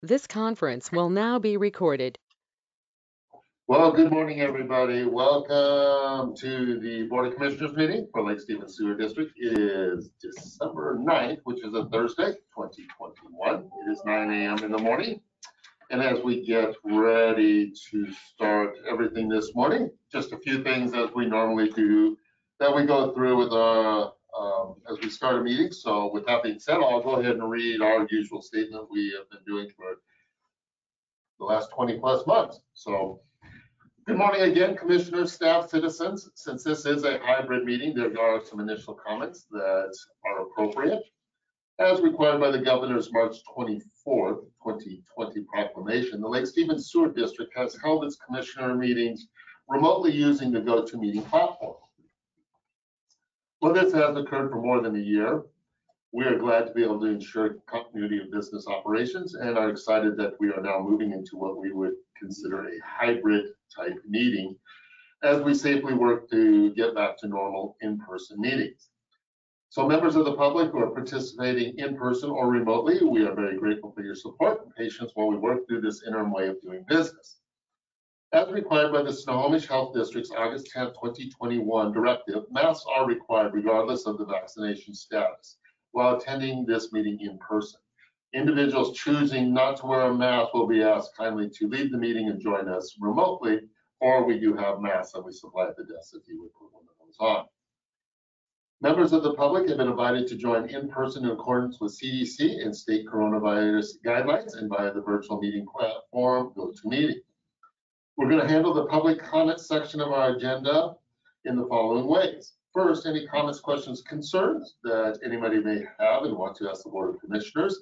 This conference will now be recorded. Well, good morning, everybody. Welcome to the Board of Commissioners meeting for Lake Stevens Sewer District. It is December 9th, which is a Thursday, 2021. It is 9 a.m. in the morning. And as we get ready to start everything this morning, just a few things as we normally do that we go through with as we start a meeting. So with that being said, I'll go ahead and read our usual statement we have been doing for the last 20 plus months. So good morning again, commissioners, staff, citizens. Since this is a hybrid meeting, there are some initial comments that are appropriate. As required by the governor's March 24th, 2020 proclamation, the Lake Stevens Sewer District has held its commissioner meetings remotely using the GoToMeeting platform. Well, this has occurred for more than a year. We are glad to be able to ensure continuity of business operations and are excited that we are now moving into what we would consider a hybrid type meeting as we safely work to get back to normal in-person meetings. So members of the public who are participating in person or remotely, we are very grateful for your support and patience while we work through this interim way of doing business. As required by the Snohomish Health District's August 10, 2021 directive, masks are required regardless of the vaccination status while attending this meeting in person. Individuals choosing not to wear a mask will be asked kindly to leave the meeting and join us remotely, or we do have masks that we supply at the desk if you would put one of those on. Members of the public have been invited to join in person in accordance with CDC and state coronavirus guidelines and via the virtual meeting platform GoToMeeting. We're going to handle the public comment section of our agenda in the following ways. First, any comments, questions, concerns that anybody may have and want to ask the Board of Commissioners,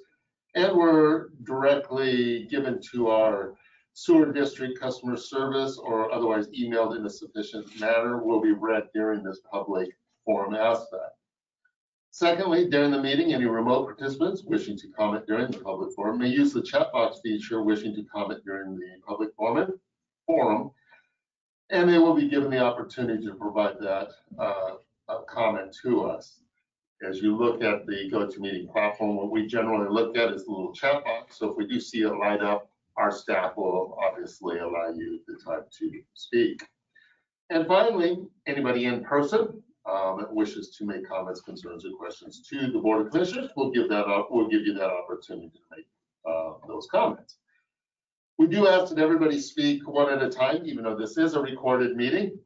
and were directly given to our sewer district customer service or otherwise emailed in a sufficient manner will be read during this public forum aspect. Secondly, during the meeting, any remote participants wishing to comment during the public forum may use the chat box feature wishing to comment during the public forum, and they will be given the opportunity to provide that comment to us. As you look at the GoToMeeting platform, what we generally look at is the little chat box. So if we do see it light up, our staff will obviously allow you the time to speak. And finally, anybody in person that wishes to make comments, concerns, or questions to the Board of Commissioners, we'll give you that opportunity to make those comments. We do ask that everybody speak one at a time, even though this is a recorded meeting.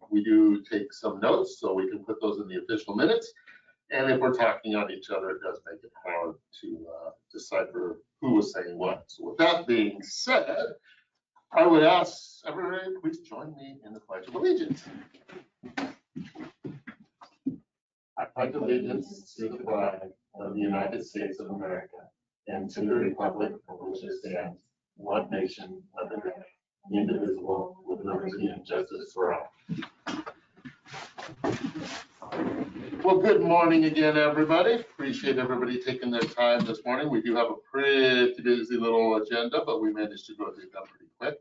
We do take some notes so we can put those in the official minutes. And if we're talking on each other, it does make it hard to decipher who was saying what. So with that being said, I would ask everybody, please join me in the Pledge of Allegiance. I pledge allegiance to the flag of the United States of America and to the republic for which it stands, one nation, under God, indivisible, with liberty and justice for all. Well, good morning again, everybody. Appreciate everybody taking their time this morning. We do have a pretty busy little agenda, but we managed to go through that pretty quick.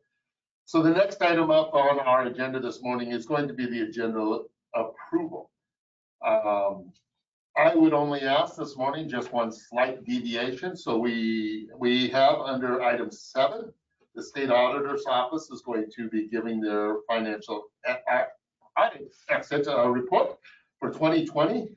So the next item up on our agenda this morning is going to be the agenda approval. I would only ask this morning just one slight deviation. So we have under item 7, the state auditor's office is going to be giving their financial exit report for 2020.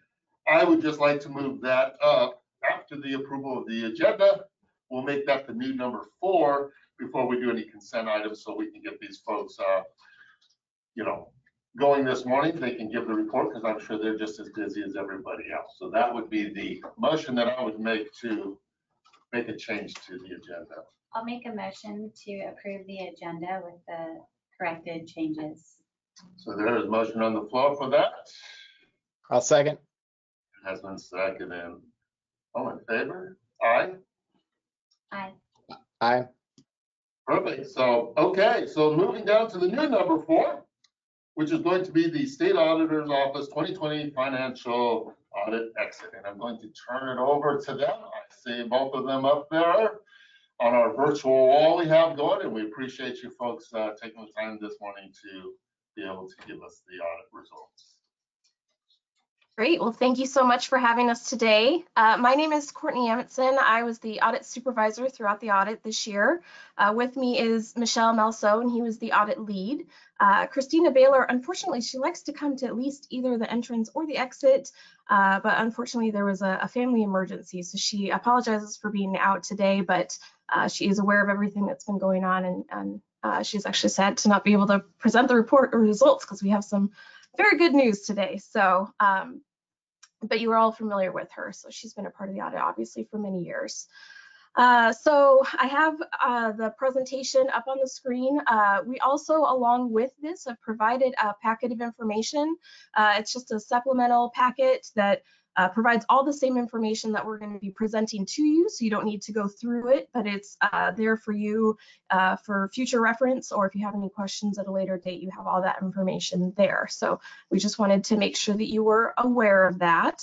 I would just like to move that up after the approval of the agenda. We'll make that the new number 4 before we do any consent items, so we can get these folks, going this morning. They can give the report because I'm sure they're just as busy as everybody else. So that would be the motion that I would make to make a change to the agenda. I'll make a motion to approve the agenda with the corrected changes. So there is motion on the floor for that. I'll second. It has been seconded. All in favor? Aye. Aye. Aye. Perfect. So, okay. So moving down to the new number 4, which is going to be the State Auditor's Office 2020 Financial Audit Exit. And I'm going to turn it over to them. I see both of them up there on our virtual wall we have going, and we appreciate you folks taking the time this morning to be able to give us the audit results. Great. Well, thank you so much for having us today. My name is Courtney Amundsen. I was the audit supervisor throughout the audit this year. With me is Michelle Melso, and he was the audit lead. Christina Baylor, unfortunately, she likes to come to at least either the entrance or the exit, but unfortunately there was a family emergency, so she apologizes for being out today, but she is aware of everything that's been going on, and she's actually sad to not be able to present the report or results because we have some very good news today. So, but you are all familiar with her. So she's been a part of the audit, obviously, for many years. So I have the presentation up on the screen. We also, along with this, have provided a packet of information. It's just a supplemental packet that provides all the same information that we're going to be presenting to you, so you don't need to go through it, but it's there for you for future reference, or if you have any questions at a later date, you have all that information there. So we just wanted to make sure that you were aware of that.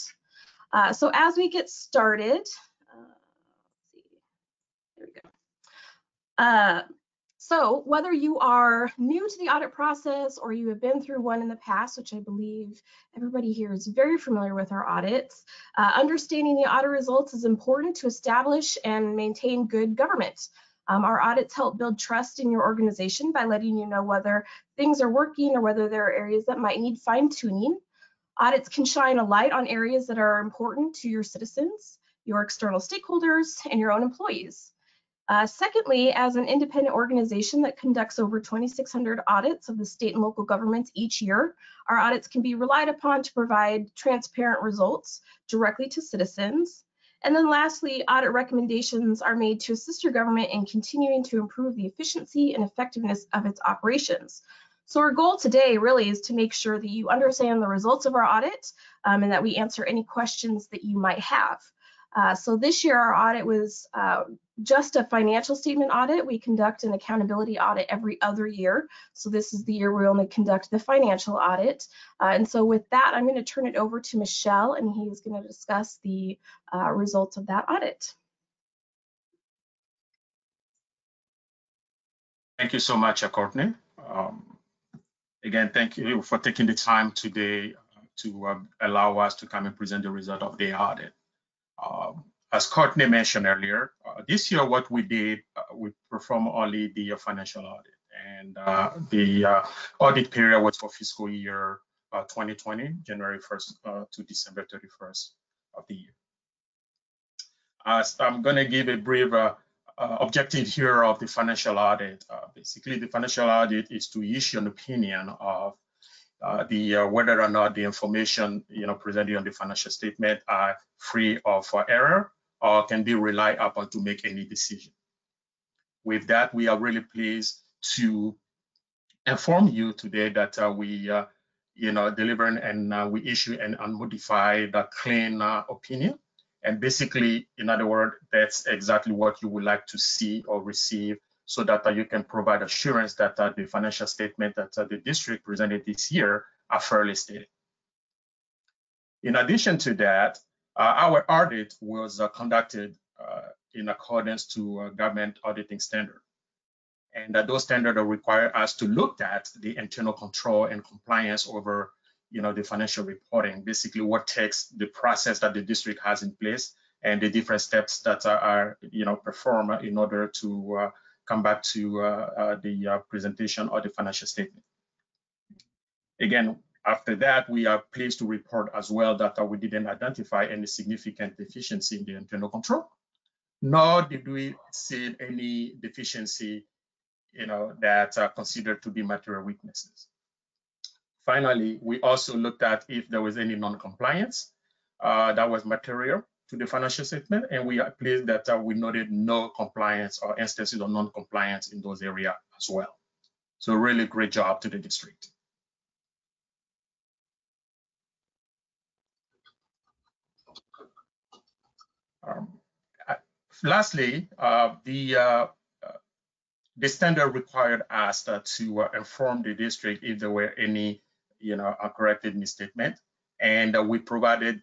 So as we get started, there we go. So whether you are new to the audit process or you have been through one in the past, which I believe everybody here is very familiar with our audits, understanding the audit results is important to establish and maintain good government. Our audits help build trust in your organization by letting you know whether things are working or whether there are areas that might need fine-tuning. Audits can shine a light on areas that are important to your citizens, your external stakeholders, and your own employees. Secondly, as an independent organization that conducts over 2,600 audits of the state and local governments each year, our audits can be relied upon to provide transparent results directly to citizens. And then lastly, audit recommendations are made to assist your government in continuing to improve the efficiency and effectiveness of its operations. So our goal today really is to make sure that you understand the results of our audit and that we answer any questions that you might have. So this year our audit was just a financial statement audit. We conduct an accountability audit every other year. So this is the year we only conduct the financial audit. And so with that, I'm going to turn it over to Michelle, and he's going to discuss the results of that audit. Thank you so much, Courtney. Again, thank you for taking the time today to allow us to come and present the result of the audit. As Courtney mentioned earlier, this year what we did, we performed only the financial audit, and the audit period was for fiscal year 2020, January 1st to December 31st of the year. I'm going to give a brief objective here of the financial audit. Basically, the financial audit is to issue an opinion of whether or not the information presented on the financial statement are free of error or can be relied upon to make any decision. With that, we are really pleased to inform you today that we delivering and we issue an unmodified clean opinion. And basically, in other words, that's exactly what you would like to see or receive, so that you can provide assurance that the financial statement that the district presented this year are fairly stated. In addition to that, our audit was conducted in accordance to government auditing standard. And those standards require us to look at the internal control and compliance over the financial reporting, basically what takes the process that the district has in place and the different steps that are performed in order to come back to the presentation of the financial statement. Again, after that, we are pleased to report as well that we didn't identify any significant deficiency in the internal control, nor did we see any deficiency that are considered to be material weaknesses. Finally, we also looked at if there was any non-compliance that was material to the financial statement, and we are pleased that we noted no compliance or instances of non-compliance in those areas as well. So really great job to the district. Lastly, the standard required us to inform the district if there were any uncorrected misstatement, and we provided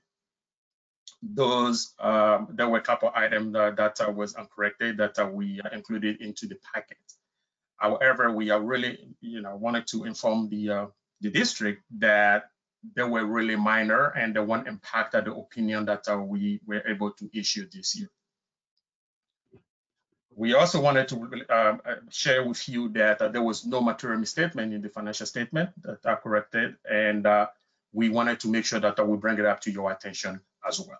those. There were a couple items that was uncorrected that we included into the packet. However, we are really wanted to inform the district that they were really minor and they won't impact the opinion that we were able to issue this year. We also wanted to share with you that there was no material misstatement in the financial statement that are corrected, and we wanted to make sure that we bring it up to your attention as well.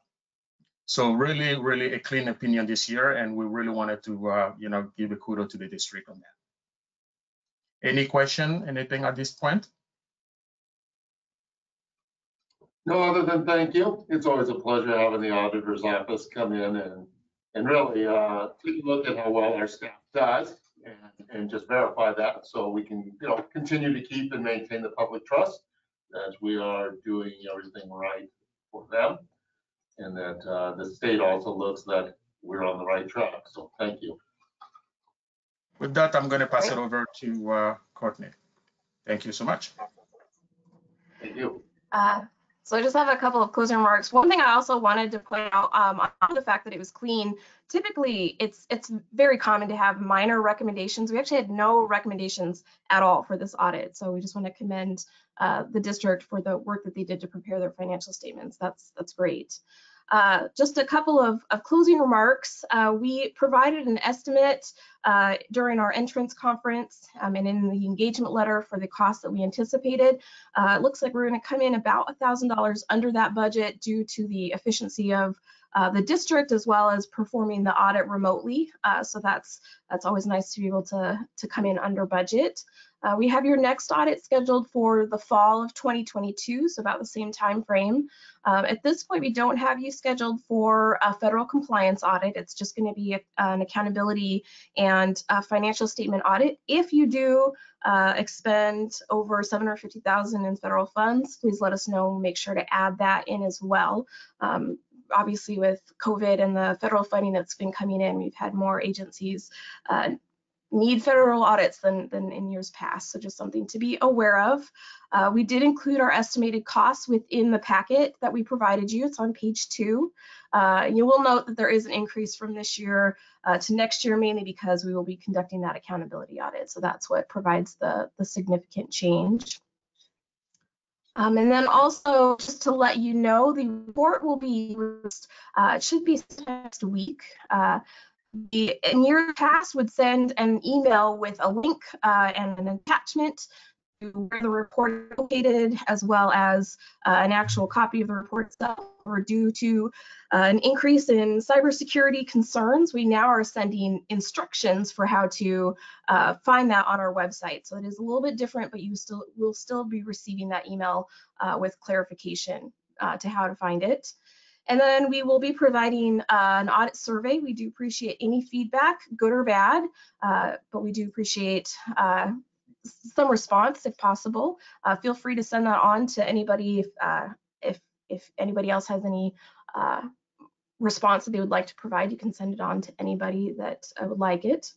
So really, really a clean opinion this year, and we really wanted to, give a kudos to the district on that. Any question, anything at this point? No, other than thank you. It's always a pleasure having the auditor's office come in and really take a look at how well our staff does and just verify that so we can, continue to keep and maintain the public trust that we are doing everything right for them, and that the state also looks that we're on the right track. So thank you. With that, I'm going to pass it over to Courtney. Thank you so much. Thank you. So I just have a couple of closing remarks. One thing I also wanted to point out on the fact that it was clean. Typically, it's very common to have minor recommendations. We actually had no recommendations at all for this audit. So we just want to commend the district for the work that they did to prepare their financial statements. That's great. Just a couple of closing remarks. We provided an estimate during our entrance conference and in the engagement letter for the cost that we anticipated. It looks like we're going to come in about $1,000 under that budget due to the efficiency of the district as well as performing the audit remotely. So that's always nice to be able to come in under budget. We have your next audit scheduled for the fall of 2022, so about the same time frame. At this point, we don't have you scheduled for a federal compliance audit. It's just going to be an accountability and a financial statement audit. If you do expend over $750,000 in federal funds, please let us know. We'll make sure to add that in as well. Obviously, with COVID and the federal funding that's been coming in, we've had more agencies need federal audits than in years past, so just something to be aware of. We did include our estimated costs within the packet that we provided you. It's on page 2. You will note that there is an increase from this year to next year, mainly because we will be conducting that accountability audit, so that's what provides the significant change. And then also, just to let you know, the report will be released, it should be next week. In years past would send an email with a link and an attachment to where the report is located, as well as an actual copy of the report itself. Or due to an increase in cybersecurity concerns, we now are sending instructions for how to find that on our website. So it is a little bit different, but you will still be receiving that email with clarification to how to find it. And then we will be providing an audit survey. We do appreciate any feedback, good or bad, but we do appreciate some response if possible. Feel free to send that on to anybody if anybody else has any response that they would like to provide. You can send it on to anybody that would like it.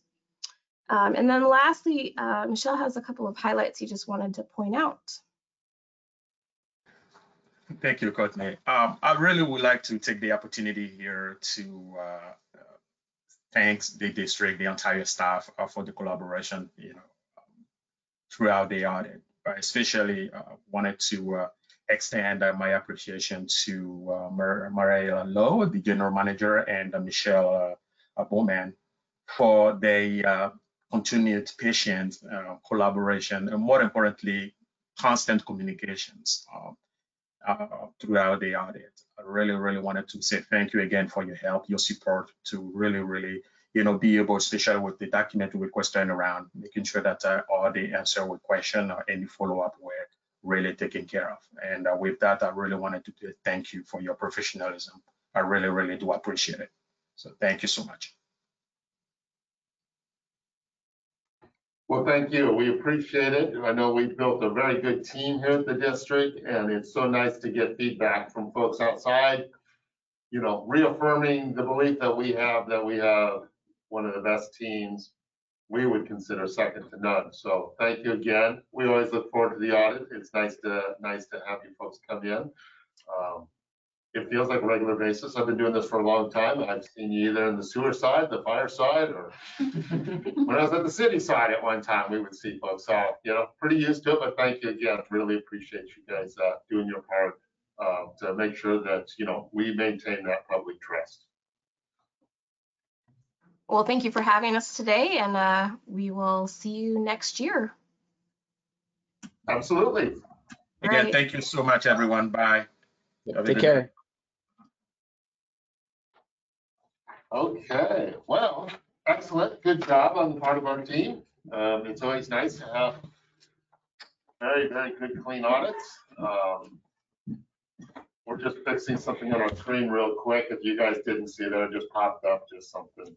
And then lastly, Michelle has a couple of highlights he just wanted to point out. Thank you, Courtney. I really would like to take the opportunity here to thank the district, the entire staff for the collaboration, throughout the audit. I especially wanted to extend my appreciation to Mariah Lowe, the general manager, and Michelle Bowman for their continued patience, collaboration, and more importantly, constant communications throughout the audit. I really wanted to say thank you again for your help, your support to really, be able, especially with the document request turnaround, making sure that all the answer with question or any follow-up were really taken care of. And with that, I really wanted to thank you for your professionalism. I really do appreciate it. So thank you so much. Well, thank you. We appreciate it. I know we've built a very good team here at the district, and it's so nice to get feedback from folks outside, reaffirming the belief that we have one of the best teams we would consider second to none. So thank you again. We always look forward to the audit. It's nice to have you folks come in. it feels like a regular basis. I've been doing this for a long time. I've seen you either on the sewer side, the fire side, or when I was at the city side at one time, we would see folks. So, pretty used to it, but thank you again. Really appreciate you guys doing your part to make sure that, we maintain that public trust. Well, thank you for having us today, and we will see you next year. Absolutely. Again, Right. thank you so much, everyone. Bye. Have a Take good care. day. Okay, well, excellent. Good job on the part of our team. It's always nice to have very, very good, clean audits. We're just fixing something on our screen real quick. If you guys didn't see that, it just popped up, just something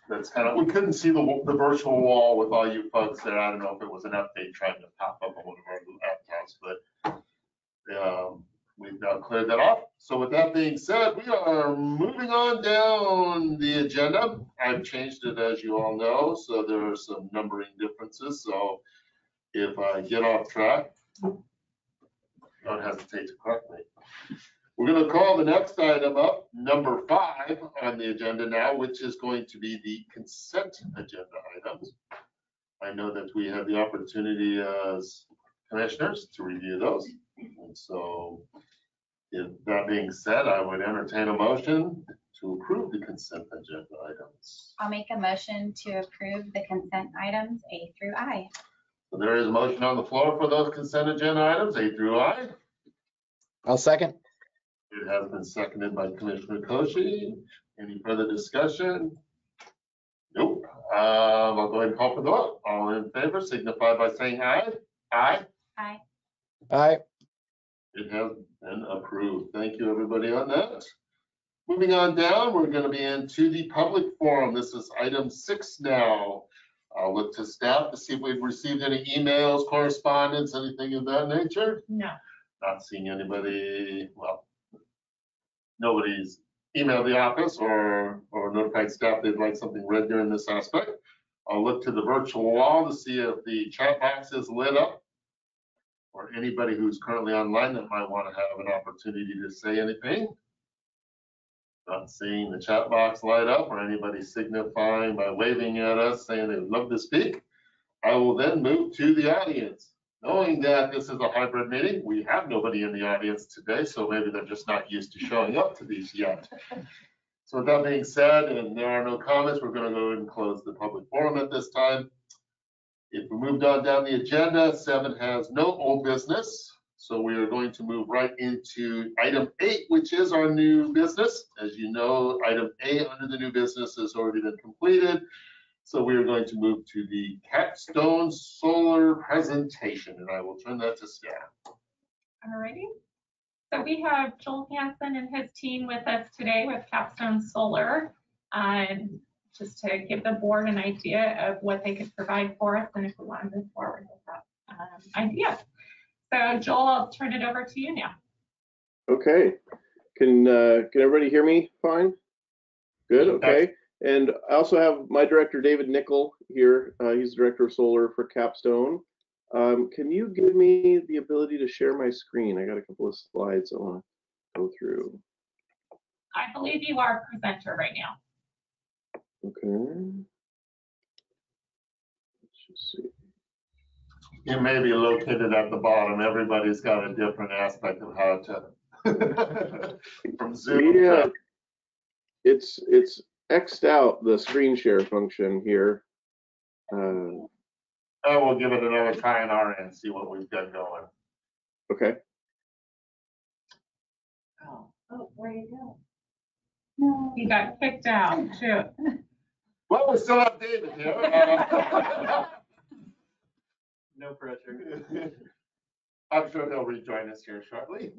that's kind of, we couldn't see the virtual wall with all you folks there. I don't know if it was an update trying to pop up on one of our laptops, but we've now cleared that off. So with that being said, we are moving on down the agenda. I've changed it, as you all know, so there are some numbering differences. So if I get off track, don't hesitate to correct me. We're going to call the next item up, number 5 on the agenda now, which is going to be the consent agenda items. I know that we had the opportunity as commissioners to review those. And so, if that being said, I would entertain a motion to approve the consent agenda items. I'll make a motion to approve the consent items A through I. So there is a motion on the floor for those consent agenda items, A through I. I'll second. It has been seconded by Commissioner Koshi. Any further discussion? Nope. I'll go ahead and call for the vote. All in favor signify by saying aye. Aye. Aye. Aye. It has been approved. Thank you, everybody, on that. Moving on down, we're going to be into the public forum. This is item 6 now. I'll look to staff to see if we've received any emails, correspondence, anything of that nature. No. Not seeing anybody, well, nobody's emailed the office or notified staff they'd like something read during this aspect. I'll look to the virtual wall to see if the chat box is lit up, or anybody who's currently online that might want to have an opportunity to say anything. Not seeing the chat box light up or anybody signifying by waving at us saying they would love to speak. I will then move to the audience. Knowing that this is a hybrid meeting, we have nobody in the audience today, so maybe they're just not used to showing up to these yet. So with that being said, and there are no comments, we're going to go ahead and close the public forum at this time. If we moved on down the agenda, 7 has no old business. So we are going to move right into item 8, which is our new business. As you know, item A under the new business has already been completed. So we are going to move to the Capstone Solar presentation, and I will turn that to staff. Alrighty. So we have Joel Hansen and his team with us today with Capstone Solar, just to give the board an idea of what they could provide for us and if we want to move forward with that idea. So Joel, I'll turn it over to you now. Okay. Can everybody hear me fine? Good, okay. And I also have my director, David Nickel, here. He's director of solar for Capstone. Can you give me the ability to share my screen? I got a couple of slides I want to go through. I believe you are a presenter right now. Okay. Let's just see. It may be located at the bottom. Everybody's got a different aspect of how to from Zoom. Yeah, it's X'd out the screen share function here. I will give it another try on our end, see what we've got going. Okay. Oh, where'd you go? No. You got kicked out, too. Well, we still have David here. No pressure. I'm sure he'll rejoin us here shortly.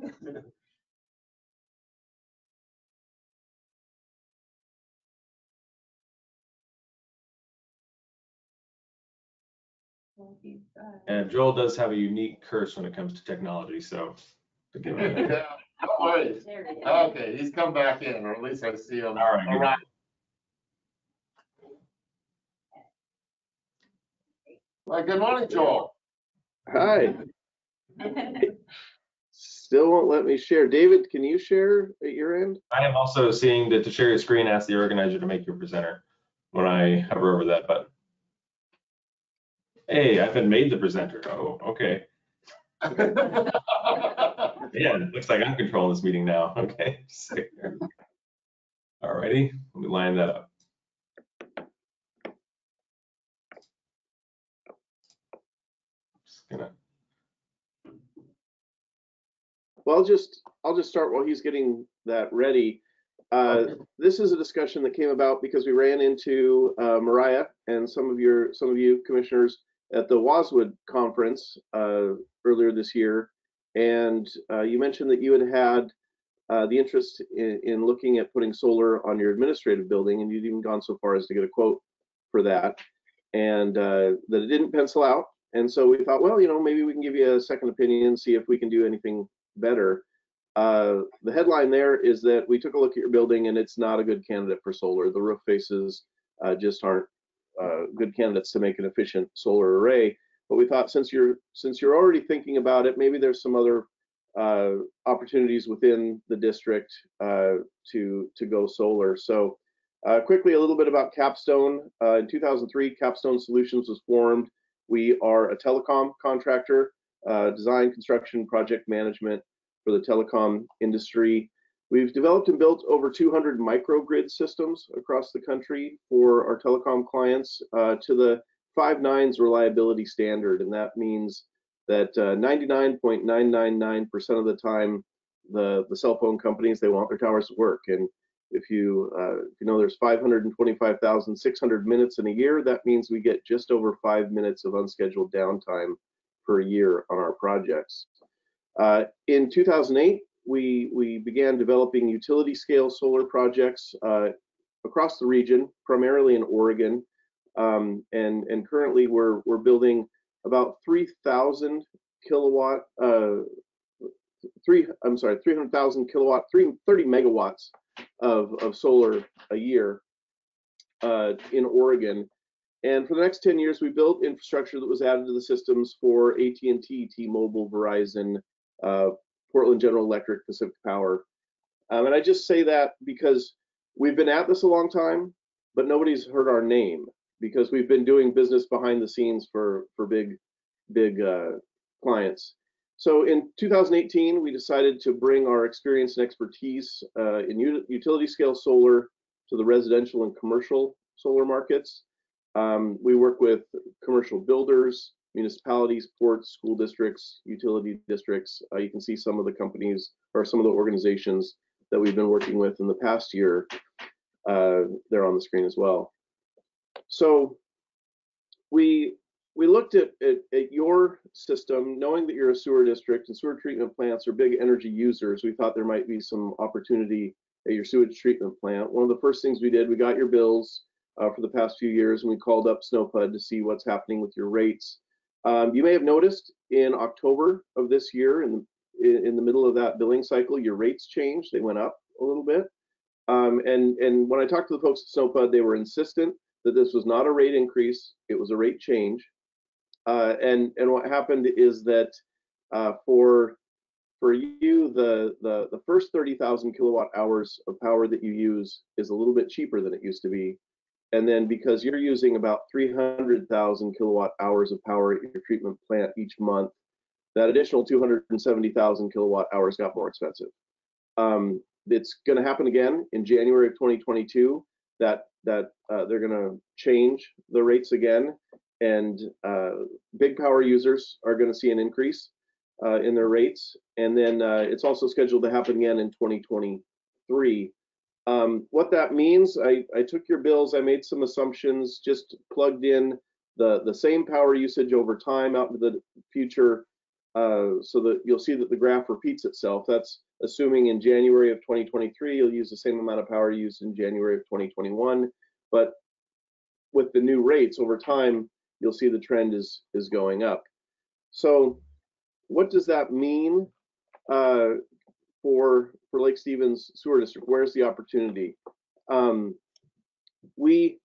And Joel does have a unique curse when it comes to technology, so. Yeah, no worries. Okay, he's come back in, or at least I see him All right, around. Well, good morning, Joel. Hi. Still won't let me share. David, can you share at your end? I am also seeing that to share your screen, ask the organizer to make you a presenter when I hover over that button. Hey, I've been made the presenter. Oh, okay. Yeah, it looks like I'm controlling this meeting now. Okay. All righty, let me line that up. Just gonna. Well, I'll just start while he's getting that ready. This is a discussion that came about because we ran into Mariah and some of you commissioners at the Waswood conference earlier this year, and you mentioned that you had the interest in looking at putting solar on your administrative building, and you'd even gone so far as to get a quote for that, and that it didn't pencil out. And so we thought, well, maybe we can give you a second opinion, see if we can do anything better. The headline there is that we took a look at your building and it's not a good candidate for solar. The roof faces just aren't good candidates to make an efficient solar array. But we thought since you're already thinking about it, maybe there's some other opportunities within the district to go solar. So quickly, a little bit about Capstone. In 2003, Capstone Solutions was formed. We are a telecom contractor, design, construction, project management for the telecom industry. We've developed and built over 200 microgrid systems across the country for our telecom clients to the 5 nines reliability standard, and that means that 99.999% of the time, the cell phone companies, they want their towers to work. And if you know there's 525,600 minutes in a year, that means we get just over 5 minutes of unscheduled downtime per year on our projects. In 2008, we began developing utility scale solar projects across the region, primarily in Oregon, and currently we're building about 300,000 kilowatt, 300,000 kilowatt, 30 megawatts of solar a year in Oregon. And for the next 10 years, we built infrastructure that was added to the systems for AT&T, T-Mobile, Verizon, Portland General Electric, Pacific Power. And I just say that because we've been at this a long time, but nobody's heard our name because we've been doing business behind the scenes for big clients. So in 2018, we decided to bring our experience and expertise in utility scale solar to the residential and commercial solar markets. We work with commercial builders, municipalities, ports, school districts, utility districts. You can see some of the companies or some of the organizations that we've been working with in the past year. They're on the screen as well. So we looked at your system, knowing that you're a sewer district and sewer treatment plants are big energy users. We thought there might be some opportunity at your sewage treatment plant. One of the first things we did, we got your bills for the past few years, and we called up SNOPUD to see what's happening with your rates. You may have noticed in October of this year, in the middle of that billing cycle, your rates changed. They went up a little bit. And when I talked to the folks at SNOPUD, they were insistent that this was not a rate increase, it was a rate change. And what happened is that for you, the first 30,000 kilowatt hours of power that you use is a little bit cheaper than it used to be. And then because you're using about 300,000 kilowatt hours of power at your treatment plant each month, that additional 270,000 kilowatt hours got more expensive. It's going to happen again in January of 2022 that they're going to change the rates again, and big power users are going to see an increase in their rates. And then it's also scheduled to happen again in 2023. What that means, I took your bills, I made some assumptions, just plugged in the same power usage over time out into the future, so that you'll see that the graph repeats itself. That's assuming in January of 2023, you'll use the same amount of power used in January of 2021. But with the new rates over time, you'll see the trend is going up. So what does that mean for Lake Stevens Sewer District? Where's the opportunity? We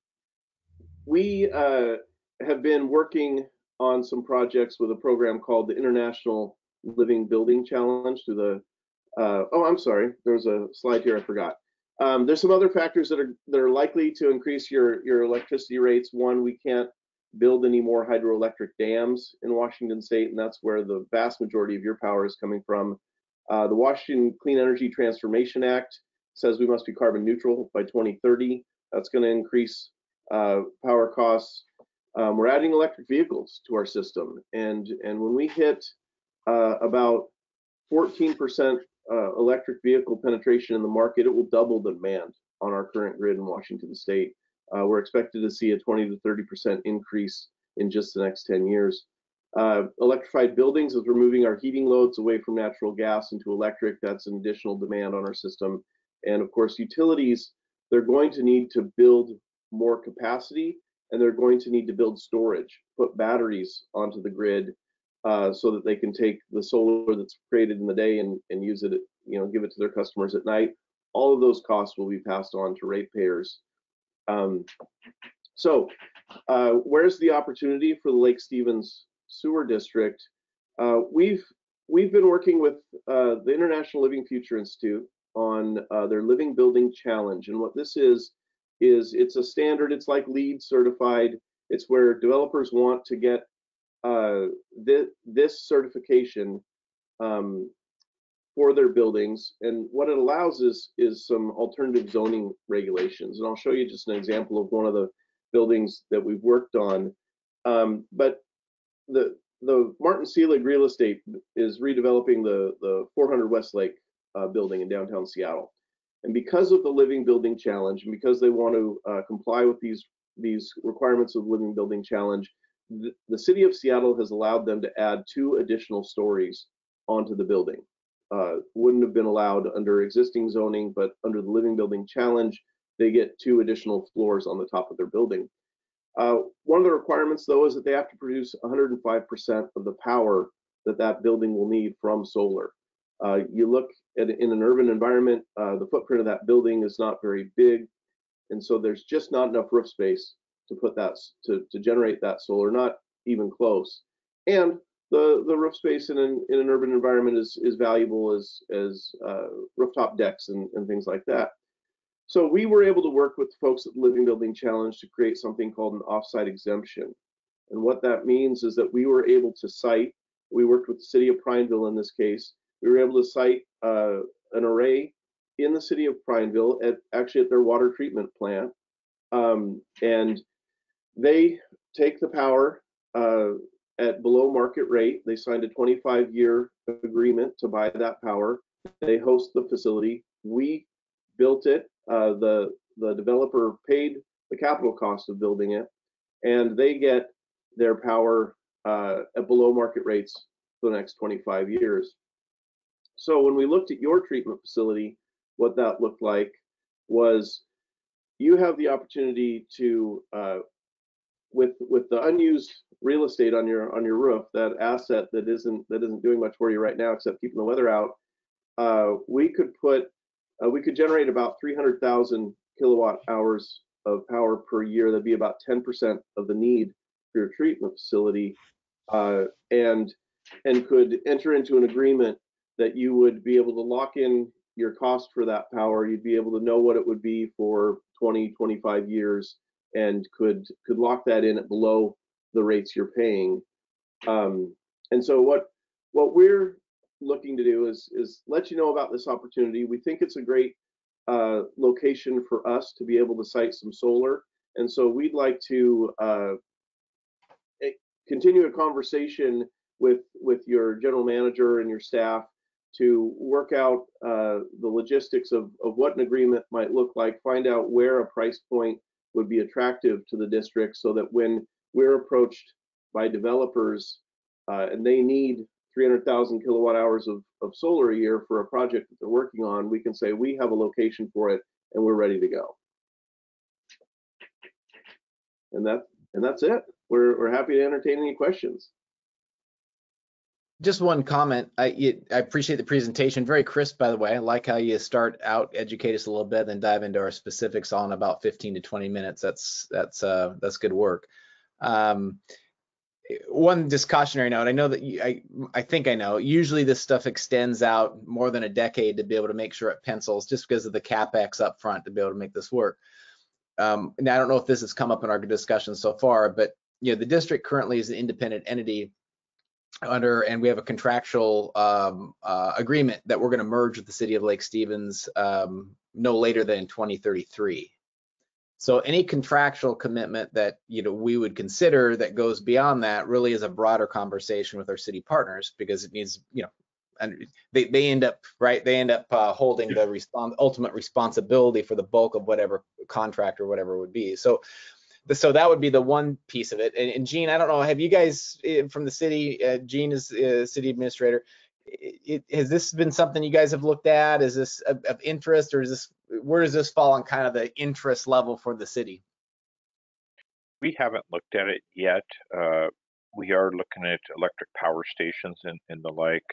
have been working on some projects with a program called the International living building challenge through the, oh, I'm sorry, there's a slide here I forgot. There's some other factors that are likely to increase your electricity rates. One, we can't build any more hydroelectric dams in Washington State, and that's where the vast majority of your power is coming from. The Washington Clean Energy Transformation Act says we must be carbon neutral by 2030. That's going to increase power costs. We're adding electric vehicles to our system, and when we hit about 14% electric vehicle penetration in the market, it will double the demand on our current grid in Washington State. We're expected to see a 20 to 30% increase in just the next 10 years. Electrified buildings, as we're moving our heating loads away from natural gas into electric, that's an additional demand on our system. And of course, utilities, they're going to need to build more capacity, and they're going to need to build storage, put batteries onto the grid so that they can take the solar that's created in the day and use it, give it to their customers at night. All of those costs will be passed on to ratepayers. So where's the opportunity for the Lake Stevens Sewer District? We've been working with the International Living Future Institute on their Living Building Challenge, and what this is it's a standard. It's like LEED certified. It's where developers want to get this certification for their buildings, and what it allows is some alternative zoning regulations. And I'll show you just an example of one of the buildings that we've worked on. But the Martin Seelig Real Estate is redeveloping the 400 Westlake building in downtown Seattle. And because of the Living Building Challenge, and because they want to comply with these requirements of Living Building Challenge, the city of Seattle has allowed them to add 2 additional stories onto the building. Wouldn't have been allowed under existing zoning, but under the Living Building Challenge, they get 2 additional floors on the top of their building. One of the requirements, though, is that they have to produce 105% of the power that building will need from solar. You look at in an urban environment, the footprint of that building is not very big, and so there's just not enough roof space to put that to generate that solar, not even close. And the roof space in an urban environment is valuable as rooftop decks and things like that. So we were able to work with the folks at the Living Building Challenge to create something called an offsite exemption. And what that means is that we were able to site, we worked with the city of Prineville in this case, we were able to site an array in the city of Prineville actually at their water treatment plant. And they take the power at below market rate. They signed a 25-year agreement to buy that power. They host the facility. We built it. The developer paid the capital cost of building it, and they get their power at below market rates for the next 25 years. So when we looked at your treatment facility, what that looked like was you have the opportunity to, with the unused real estate on your roof, that asset that isn't doing much for you right now except keeping the weather out, we could generate about 300,000 kilowatt hours of power per year. That'd be about 10% of the need for your treatment facility, and could enter into an agreement that you would be able to lock in your cost for that power. You'd be able to know what it would be for 20, 25 years, and could lock that in at below the rates you're paying. And so what we're looking to do is let you know about this opportunity. We think it's a great location for us to be able to site some solar, and so we'd like to continue a conversation with your general manager and your staff to work out the logistics of what an agreement might look like, find out where a price point would be attractive to the district, so that when we're approached by developers and they need 300,000 kilowatt hours of solar a year for a project that they're working on, we can say we have a location for it and we're ready to go. And that's it. We're happy to entertain any questions. Just one comment. I appreciate the presentation. Very crisp, by the way. I like how you start out, educate us a little bit, then dive into our specifics all in about 15 to 20 minutes. That's good work. One just cautionary note. I know that I think I know. Usually this stuff extends out more than a decade to be able to make sure it pencils, just because of the capex up front to be able to make this work. Now I don't know if this has come up in our discussion so far, but the district currently is an independent entity and we have a contractual agreement that we're going to merge with the city of Lake Stevens no later than in 2033. So any contractual commitment that we would consider that goes beyond that really is a broader conversation with our city partners, because it needs, and they end up holding the ultimate responsibility for the bulk of whatever contract or whatever it would be. So that would be the one piece of it. And Gene, I don't know, have you guys from the city, Gene is city administrator, has this been something you guys have looked at? Is this of interest, or where does this fall on kind of the interest level for the city? We haven't looked at it yet. We are looking at electric power stations and the like.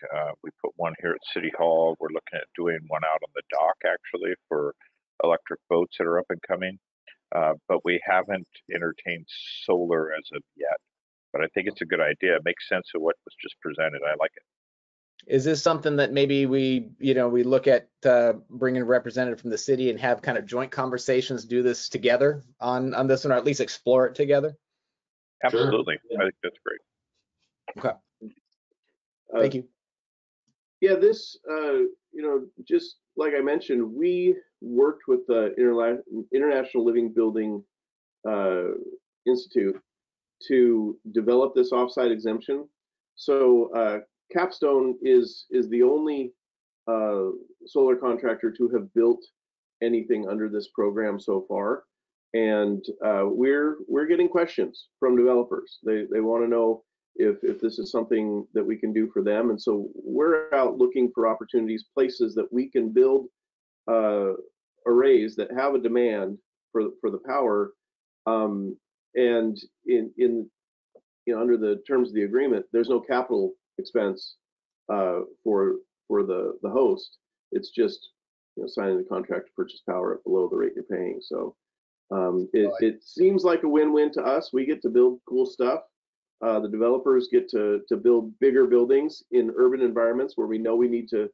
We put one here at City Hall. We're looking at doing one out on the dock, actually, for electric boats that are up and coming. But we haven't entertained solar as of yet. But I think it's a good idea. It makes sense of what was just presented. I like it. Is this something that maybe we look at bringing a representative from the city and have kind of joint conversations, do this together on this one, or at least explore it together? Absolutely. Sure. I think that's great. Okay. Thank you. Yeah, this, just like I mentioned, we worked with the International Living Building Institute to develop this offsite exemption. So Capstone is the only solar contractor to have built anything under this program so far, and we're getting questions from developers. They want to know if this is something that we can do for them, and so we're out looking for opportunities, places that we can build arrays that have a demand for the power, and in under the terms of the agreement, there's no capital expense for the host. It's just signing the contract to purchase power at below the rate you're paying. So it seems like a win-win to us. We get to build cool stuff. The developers get to build bigger buildings in urban environments where we know we need to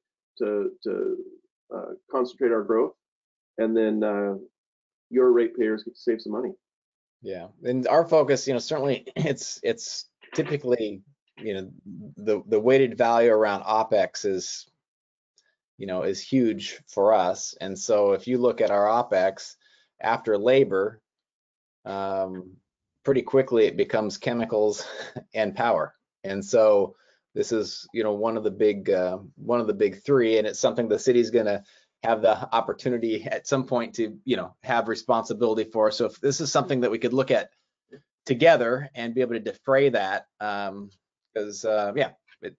concentrate our growth, and then your ratepayers get to save some money. Yeah, and our focus, certainly it's typically, the weighted value around OpEx is huge for us. And so if you look at our OpEx after labor, pretty quickly it becomes chemicals and power. And so this is, one of the big three, and it's something the city's gonna have the opportunity at some point to, have responsibility for. So if this is something that we could look at together and be able to defray that, because it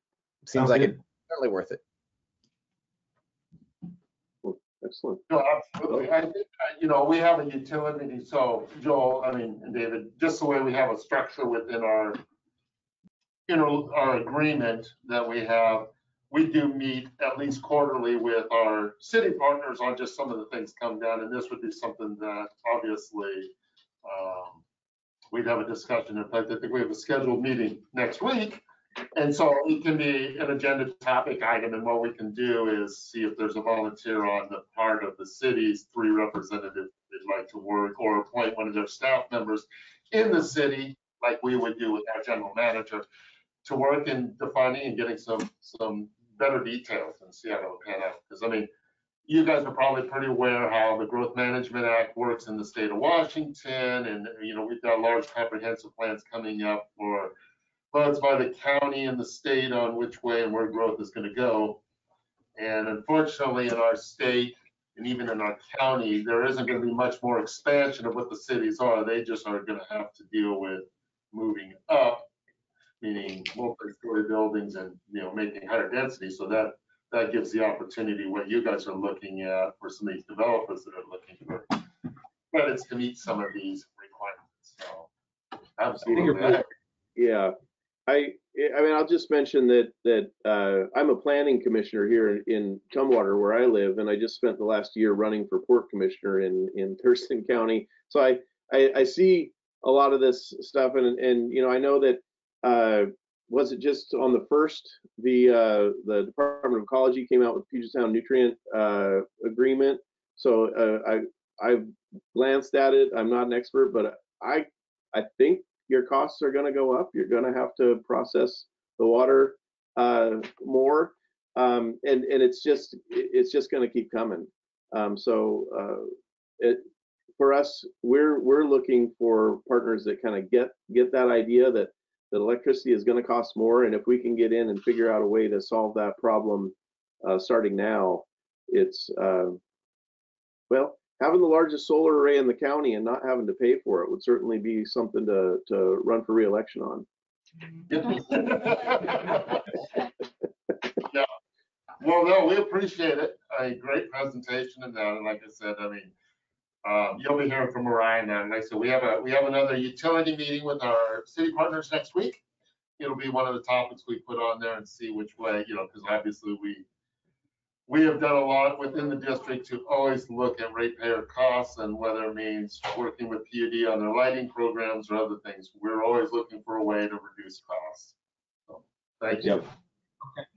seems like it's certainly worth it. Excellent. No, absolutely. I think, we have a utility. So Joel, and David, just the way we have a structure within our, our agreement that we have, we do meet at least quarterly with our city partners on just some of the things come down. And this would be something that obviously we'd have a discussion. In fact, I think we have a scheduled meeting next week. And so it can be an agenda topic item. And what we can do is see if there's a volunteer on the part of the city's 3 representatives they'd like to work, or appoint one of their staff members in the city, like we would do with our general manager, to work in defining and getting some better details and see how it'll pan out. Because you guys are probably pretty aware how the Growth Management Act works in the state of Washington, and we've got large comprehensive plans coming up for funds by the county and the state on which way and where growth is going to go. And unfortunately, in our state and even in our county, there isn't going to be much more expansion of what the cities are. They just are going to have to deal with moving up, meaning multi-story buildings and making higher density. So that gives the opportunity, what you guys are looking at, for some of these developers that are looking for credits to meet some of these requirements. So absolutely. Yeah. I'll just mention that I'm a planning commissioner here in Tumwater, where I live, and I just spent the last year running for port commissioner in Thurston County. So I see a lot of this stuff, and I know that was it just on the first, the Department of Ecology came out with Puget Sound nutrient agreement. So I've glanced at it. I'm not an expert, but I think your costs are going to go up. You're going to have to process the water more, and it's just going to keep coming. For us, we're looking for partners that kind of get that idea that electricity is going to cost more, and if we can get in and figure out a way to solve that problem starting now, it's well, having the largest solar array in the county and not having to pay for it would certainly be something to run for re-election on. Yeah. Well, no, we appreciate it. A great presentation and that. And like I said, I mean, you'll be hearing from Mariah now. And like I said, we have another utility meeting with our city partners next week. It'll be one of the topics we put on there and see which way, because obviously we have done a lot within the district to always look at ratepayer costs, and whether it means working with PUD on their lighting programs or other things. We're always looking for a way to reduce costs. So, thank you.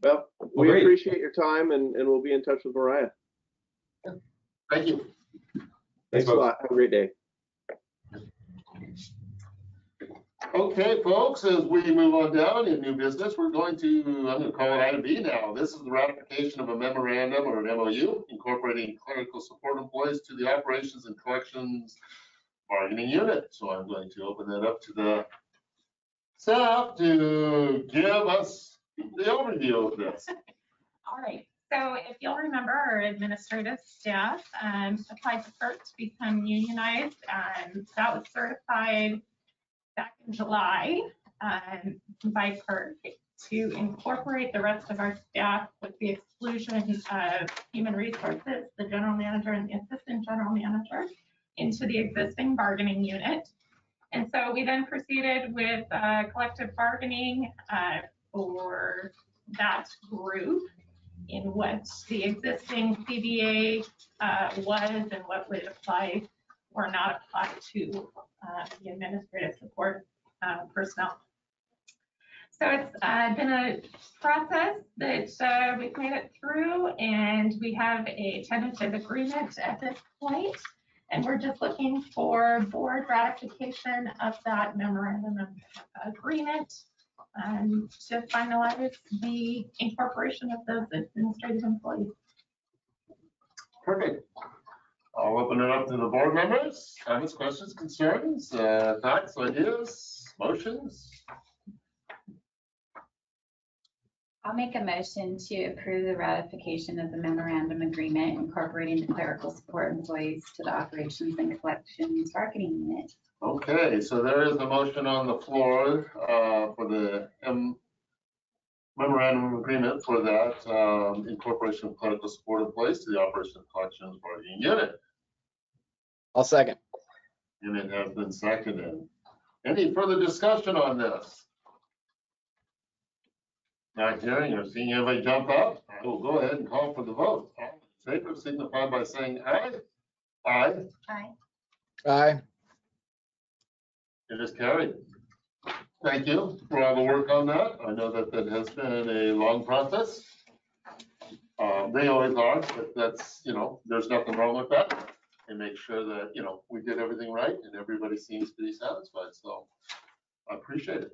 Yep. Well, we appreciate your time, and we'll be in touch with Mariah. Thank you. Thanks a lot. Have a great day. Okay, folks, as we move on down in new business, I'm going to call it item B now. This is the ratification of a memorandum or an MOU incorporating clerical support employees to the operations and collections bargaining unit. So I'm going to open that up to the staff to give us the overview of this. All right. So if you'll remember, our administrative staff applied to FERC to become unionized. That was certified back in July by FERC to incorporate the rest of our staff with the exclusion of human resources, the general manager and the assistant general manager, into the existing bargaining unit. And so we then proceeded with collective bargaining for that group, in what the existing CBA was and what would apply or not apply to the administrative support personnel. So it's been a process that we've made it through, and we have a tentative agreement at this point, and we're just looking for board ratification of that memorandum of agreement to finalize the incorporation of those administrative employees. Perfect. I'll open it up to the board members. Comments, questions, concerns, thoughts, ideas, motions? I'll make a motion to approve the ratification of the memorandum agreement incorporating the clerical support employees to the operations and collections bargaining unit. Okay, so there is a motion on the floor for the memorandum of agreement for that incorporation of clerical support employees to the operation and collections bargaining unit. I'll second. And it has been seconded. Any further discussion on this? Not hearing or seeing anybody jump up, I will go ahead and call for the vote. All in favor signify by saying aye. Aye. Aye. Aye. It is carried. Thank you for all the work on that. I know that that has been a long process. They always are, but that's, there's nothing wrong with that. And make sure that, we did everything right and everybody seems to be satisfied. So I appreciate it.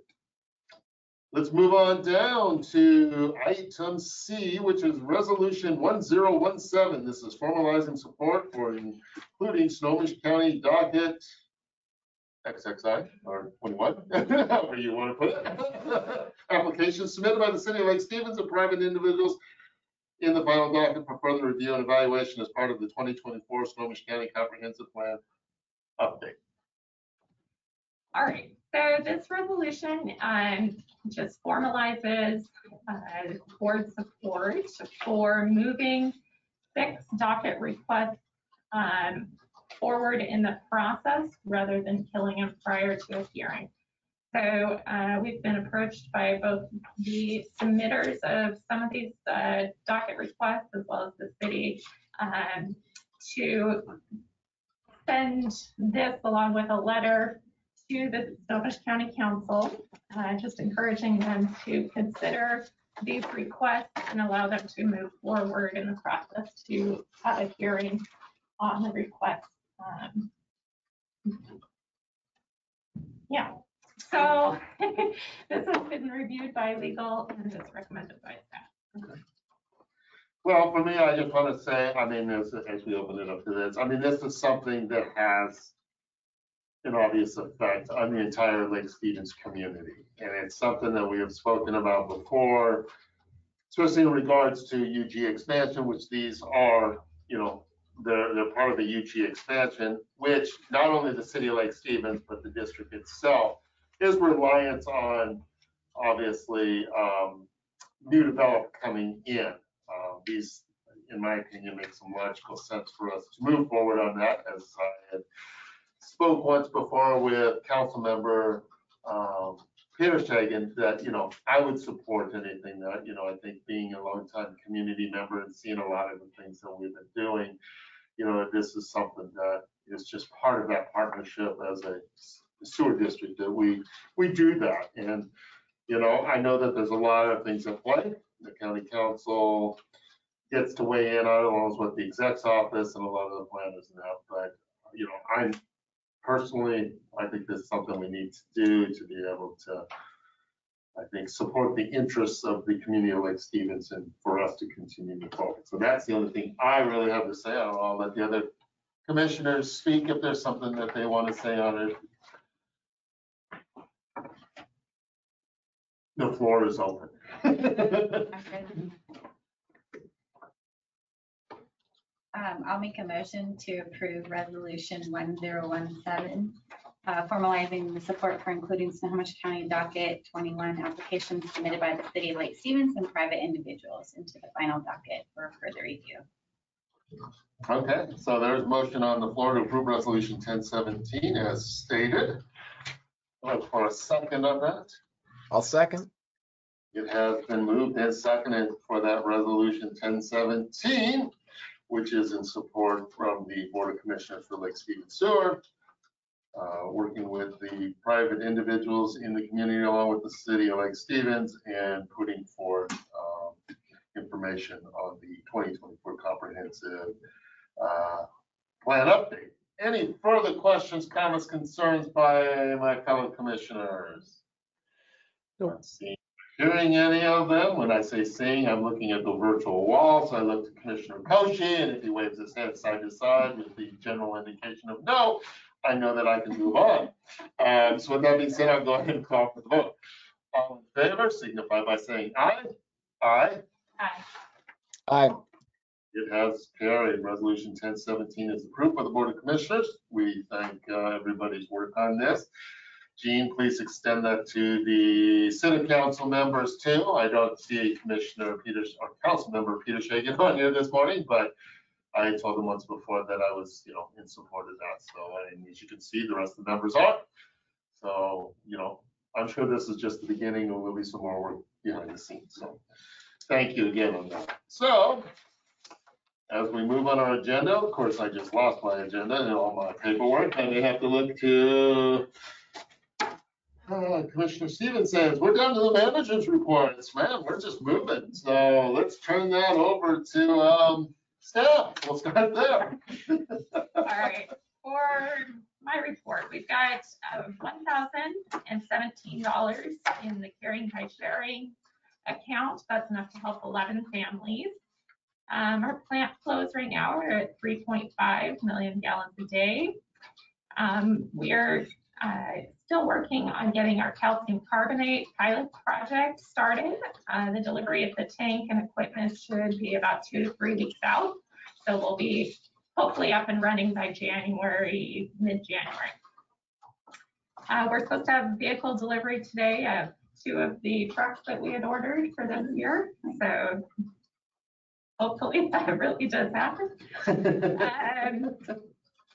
Let's move on down to item C, which is resolution 1017. This is formalizing support for including Snohomish County docket XXI or 21, however you want to put it. Applications submitted by the city of Lake Stevens and private individuals in the final docket for further review and evaluation as part of the 2024 Snohomish County Comprehensive Plan update. All right, so this resolution just formalizes board support for moving 6 docket requests forward in the process rather than killing them prior to a hearing. So we've been approached by both the submitters of some of these docket requests as well as the city to send this along with a letter to the Snohomish County Council, just encouraging them to consider these requests and allow them to move forward in the process to have a hearing on the request. Yeah, so this has been reviewed by legal and is recommended by staff. Okay. Well, for me, I just want to say, I mean, as we open it up to this, I mean, this is something that has an obvious effect on the entire Lake Stevens community. And it's something that we have spoken about before, especially in regards to UG expansion, which these are, you know, they're part of the UG expansion, which not only the city of Lake Stevens, but the district itself is reliant on, obviously, new development coming in. These, in my opinion, make some logical sense for us to move forward on that, as I had spoke once before with council member Peter Shagan, that, you know, I would support anything that, you know, I think being a longtime community member and seeing a lot of the things that we've been doing, you know, this is something that is just part of that partnership as a sewer district, that we do that. And, you know, I know that there's a lot of things at play. The county council gets to weigh in on it, along with the exec's office and a lot of the planners and that. But, you know, I think this is something we need to do to be able to, I think, support the interests of the community of Lake Stevens and for us to continue to forward. So that's the only thing I really have to say. I'll let the other commissioners speak if there's something that they want to say on it. The floor is open. I'll make a motion to approve resolution 1017, formalizing the support for including Snohomish County docket 21 applications submitted by the city of Lake Stevens and private individuals into the final docket for further review. Okay, so there's a motion on the floor to approve resolution 1017 as stated. Look for a second on that. I'll second. It has been moved and seconded for that resolution 1017, which is in support from the Board of Commissioners for Lake Stevens Sewer, working with the private individuals in the community along with the city of Lake Stevens, and putting forth information on the 2024 comprehensive plan update. Any further questions, comments, concerns by my fellow commissioners? Don't see hearing any of them. When I say seeing, I'm looking at the virtual wall. So I look to Commissioner Koshi, and if he waves his head side to side with the general indication of no, I know that I can move on. So with that being said, I'll go ahead and call for the vote. All in favor, signify by saying aye. Aye. Aye. Aye. It has carried. Resolution 1017 is approved by the Board of Commissioners. We thank everybody's work on this. Jean, please extend that to the city council members too. I don't see Commissioner Peters or Council Member Peter Shagan on here this morning, but I told him once before that I was, you know, in support of that. So, and as you can see, the rest of the members are. So, you know, I'm sure this is just the beginning. There will be some more work behind the scenes. So, thank you again on that. So, as we move on our agenda, of course, I just lost my agenda and all my paperwork. I may have to look to Commissioner Stevens says, we're down to the manager's reports, man. We're just moving. So let's turn that over to staff. We'll start there. All right, for my report, we've got $1,017 in the caring by sharing account. That's enough to help 11 families. Our plant flows right now are at 3.5 million gallons a day. We are still working on getting our calcium carbonate pilot project started. The delivery of the tank and equipment should be about 2 to 3 weeks out. So we'll be hopefully up and running by January, mid-January. We're supposed to have vehicle delivery today of 2 of the trucks that we had ordered for this year. So hopefully that really does happen.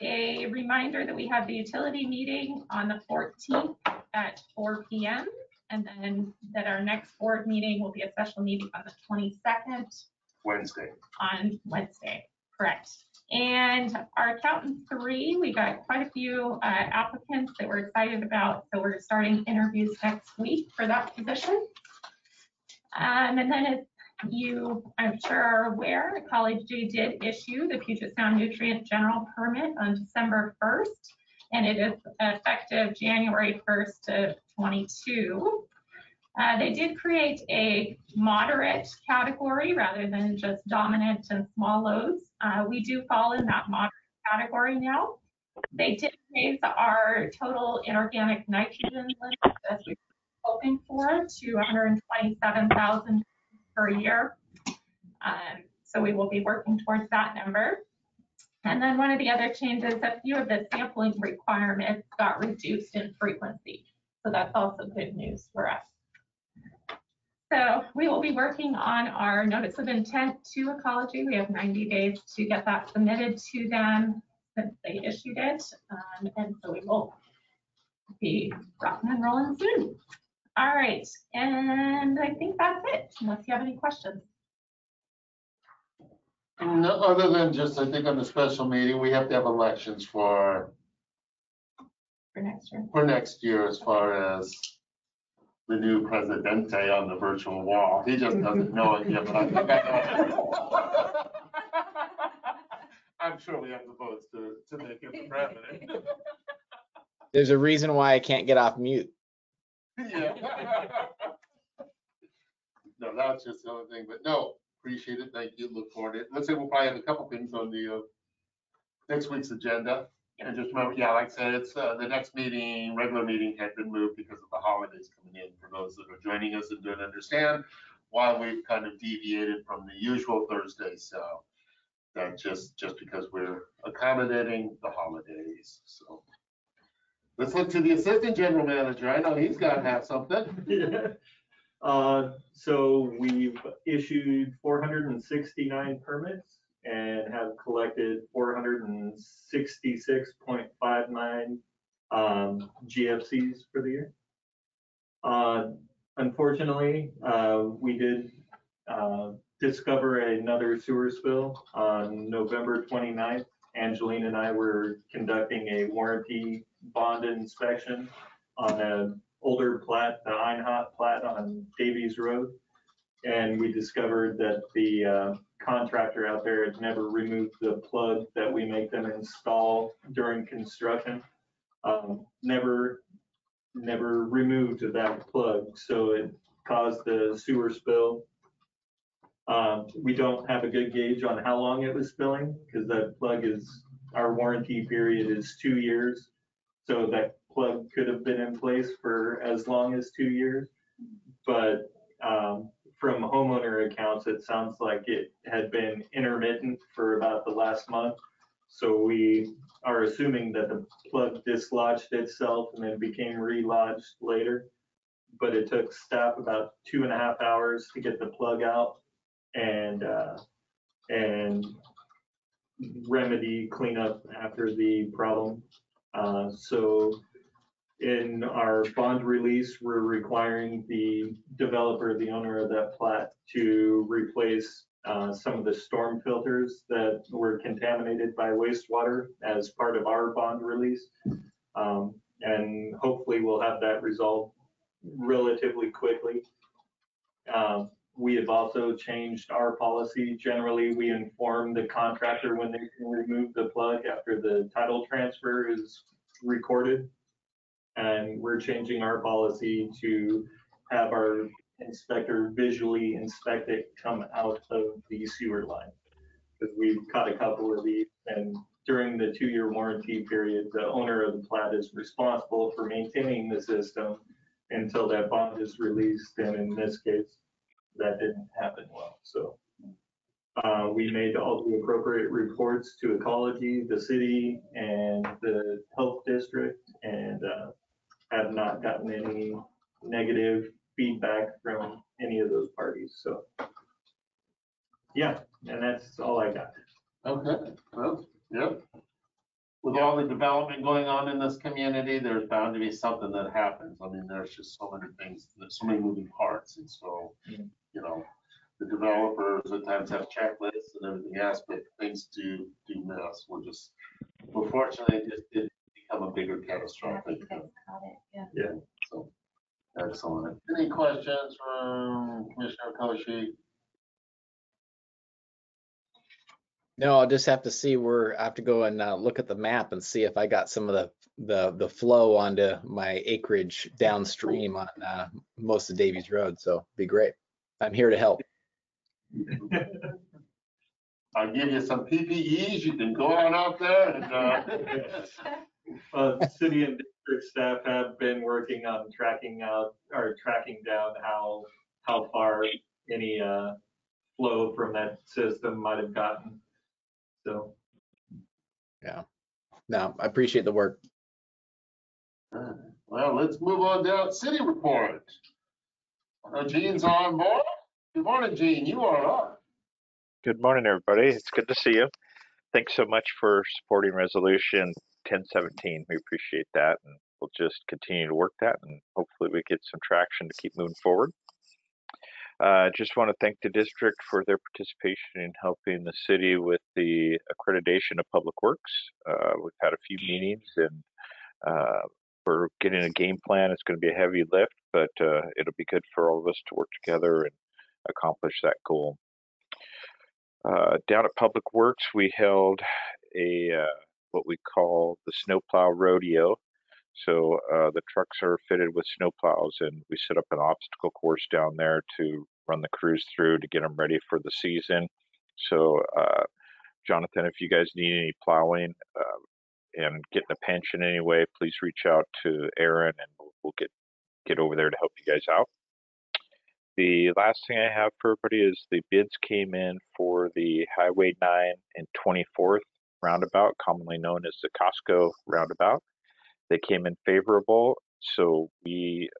A reminder that we have the utility meeting on the 14th at 4 p.m. and then that our next board meeting will be a special meeting on the 22nd. Wednesday. On Wednesday, Correct. And our accountant 3, we got quite a few applicants that we're excited about. So we're starting interviews next week for that position. And then as you, I'm sure, are aware, College J did issue the Puget Sound Nutrient General Permit on December 1st, and it is effective January 1st of 22. They did create a moderate category rather than just dominant and small loads. We do fall in that moderate category now. They did raise our total inorganic nitrogen limit, as we were hoping for, to 127,000 per year. So we will be working towards that number. And then one of the other changes, a few of the sampling requirements got reduced in frequency. So that's also good news for us. So we will be working on our notice of intent to Ecology. We have 90 days to get that submitted to them since they issued it. And so we will be rocking and rolling soon. All right, and I think that's it, unless you have any questions. No, other than just, I think on the special meeting, we have to have elections for next year as far as the new presidente on the virtual wall. He just doesn't know it yet, but I think I know. I'm sure we have the votes to make him the president. There's a reason why I can't get off mute. Yeah. No, that's just the only thing, but no, appreciate it. Thank you. Look forward to it. Let's say we'll probably have a couple things on the next week's agenda. And just remember, yeah, like I said, it's the next meeting, regular meeting had been moved because of the holidays coming in. For those that are joining us and don't understand why we've kind of deviated from the usual Thursday. So that just because we're accommodating the holidays. So let's look to the assistant general manager. I know he's got to have something. So we've issued 469 permits and have collected 466.59 GFCs for the year. Unfortunately, we did discover another sewer spill on November 29th. Angeline and I were conducting a warranty bond inspection on an older plat, the Einhot plat on Davies Road. And we discovered that the contractor out there had never removed the plug that we make them install during construction. Never removed that plug, so it caused the sewer spill. We don't have a good gauge on how long it was spilling because that plug is, our warranty period is 2 years. So that plug could have been in place for as long as 2 years. But from homeowner accounts, it sounds like it had been intermittent for about the last month. So we are assuming that the plug dislodged itself and then became relodged later. But it took staff about 2.5 hours to get the plug out and remedy cleanup after the problem. So in our bond release, we're requiring the developer, the owner of that plat, to replace some of the storm filters that were contaminated by wastewater as part of our bond release. And hopefully we'll have that resolved relatively quickly. We have also changed our policy. Generally, we inform the contractor when they can remove the plug after the title transfer is recorded. And we're changing our policy to have our inspector visually inspect it come out of the sewer line. Because we've caught a couple of these, and during the 2-year warranty period, the owner of the plat is responsible for maintaining the system until that bond is released. And in this case, that didn't happen well. So we made all the appropriate reports to Ecology, the city, and the health district, and have not gotten any negative feedback from any of those parties. So yeah, and that's all I got. Okay, well, yep. With all the development going on in this community, there's bound to be something that happens. I mean, there's just so many things, there's so many moving parts. And so, you know, the developers at times have checklists and everything else, but things do miss. We're fortunately it just didn't become a bigger catastrophic. Yeah. So excellent. Any questions from Commissioner Koshi? No, I'll just have to see where I have to go and look at the map and see if I got some of the flow onto my acreage downstream on most of Davies Road. So be great. I'm here to help. I'll give you some PPEs. You can go on out there and. City and district staff have been working on tracking down how far any flow from that system might have gotten. So. Yeah. No, I appreciate the work. Well, let's move on down. City report. Gene's on board. Good morning, Gene. You are on. Good morning, everybody. It's good to see you. Thanks so much for supporting resolution 1017. We appreciate that, and we'll just continue to work that, and hopefully we get some traction to keep moving forward. Just want to thank the district for their participation in helping the city with the accreditation of public works. We've had a few meetings, and we're getting a game plan. It's going to be a heavy lift, but it'll be good for all of us to work together and accomplish that goal. Down at Public Works, we held a what we call the snowplow rodeo. So the trucks are fitted with snowplows, and we set up an obstacle course down there to run the crews through to get them ready for the season. So Jonathan, if you guys need any plowing and getting a pension anyway, please reach out to Aaron, and we'll get over there to help you guys out. The last thing I have for everybody is the bids came in for the Highway 9 and 24th roundabout, commonly known as the Costco roundabout. They came in favorable, so we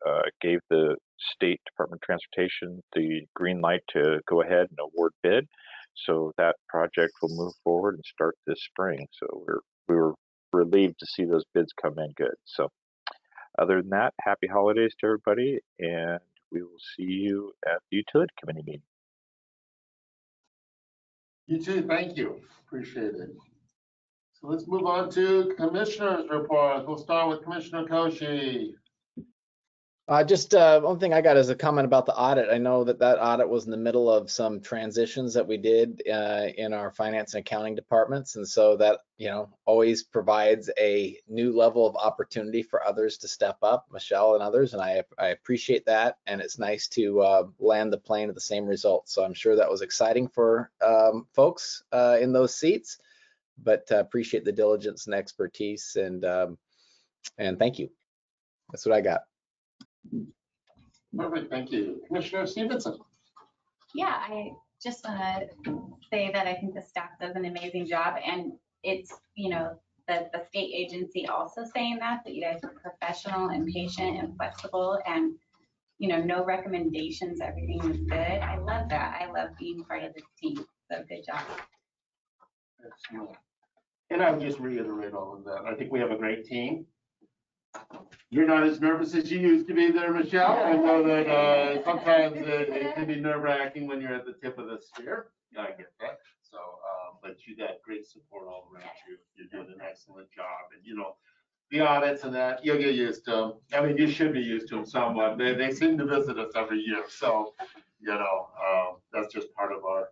gave the State Department of Transportation the green light to go ahead and award bid. So that project will move forward and start this spring. So we were relieved to see those bids come in good. So other than that, happy holidays to everybody, and we will see you at the Utility Committee meeting. You too, thank you. Appreciate it. So let's move on to Commissioner's report. We'll start with Commissioner Koshi. Just one thing I got is a comment about the audit. I know that audit was in the middle of some transitions that we did in our finance and accounting departments, and so that always provides a new level of opportunity for others to step up, Michelle and others, and I appreciate that. And it's nice to land the plane at the same results. So I'm sure that was exciting for folks in those seats, but appreciate the diligence and expertise, and thank you. That's what I got. Perfect, thank you. Commissioner Stevenson. Yeah, I just want to say that I think the staff does an amazing job, and it's, the state agency also saying that you guys are professional and patient and flexible, and, no recommendations, everything is good. I love that. I love being part of this team. So good job. Excellent. And I would just reiterate all of that. I think we have a great team. You're not as nervous as you used to be there, Michelle. I know that sometimes it can be nerve-wracking when you're at the tip of the spear. I get that. So, but you got great support all around you. You're doing an excellent job. And, the audits and that, you'll get used to them. I mean, you should be used to them somewhat. They seem to visit us every year. So, that's just part of our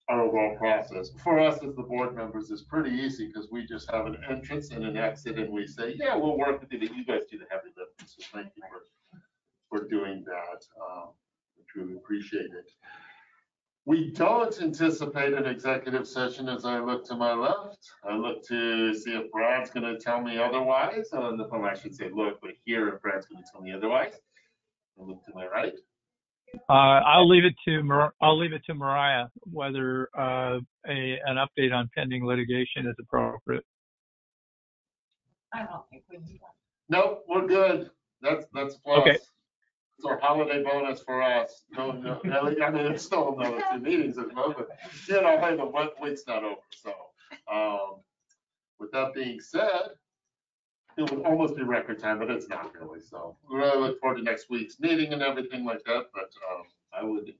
overall process. For us as the board members, it's pretty easy because we just have an entrance and an exit, and we say, yeah, we'll work with you, but you guys do the heavy lifting. So thank you for doing that. We truly appreciate it. We don't anticipate an executive session as I look to my left. I look to see if Brad's going to tell me otherwise. I should say look, but here if Brad's going to tell me otherwise. I look to my right. I'll leave it to Mariah whether an update on pending litigation is appropriate. I don't think we need that. Nope, we're good. That's plus. Okay. It's our holiday bonus for us. No, I mean, it's still another 2 meetings as well, but hey, the 1 week's not over. So, with that being said, it would almost be record time, but it's not really. So we really look forward to next week's meeting and everything like that. But I would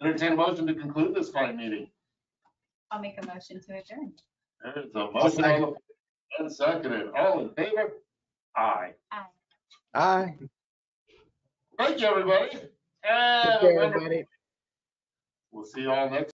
Entertain a motion to conclude this fine meeting. I'll make a motion to adjourn. There's a motion on the floor, unseconded. All in favor? Aye. Aye. Thank you, everybody. Take care, everybody. We'll see you all next